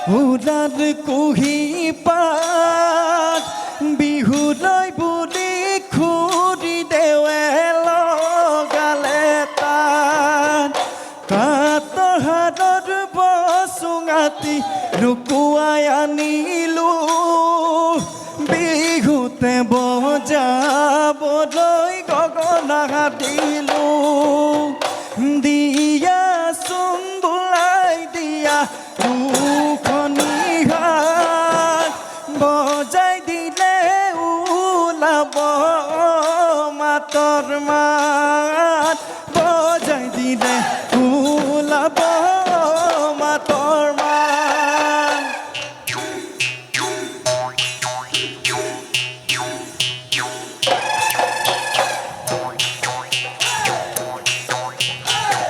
উলাৰ কুহি পাত বিহুলৈ বুলি খুৰি দেৱে লগালে তাত কাতৰ হাতৰ বচুঙাতি লুকুৱাই আনিলো বিহুতে বজাবলৈ গগনা দিলো দিয়া চুম্বুলাই দিয়া বজাই দিলে ওলাব মাতৰ মা